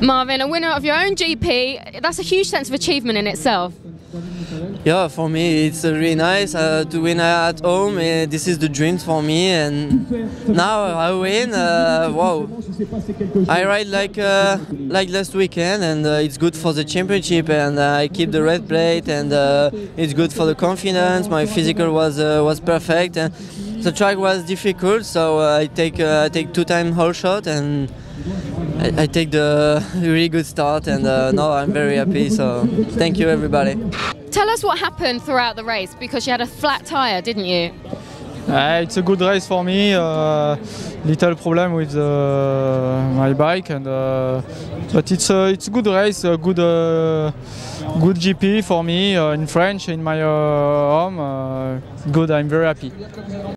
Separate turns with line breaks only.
Marvin, a winner of your own GP, that's a huge sense of achievement in itself.
Yeah, for me it's really nice to win at home. This is the dream for me, and now I win. Wow! I ride like last weekend, and it's good for the championship, and I keep the red plate, and it's good for the confidence. My physical was perfect, and the track was difficult, so I take 2-time whole shot, and I take the really good start, and now I'm very happy. So thank you, everybody.
Tell us what happened throughout the race, because you had a flat tyre, didn't you?
It's a good race for me. Little problem with my bike, and but it's a good race, a good GP for me in French in my home. Good, I'm very happy.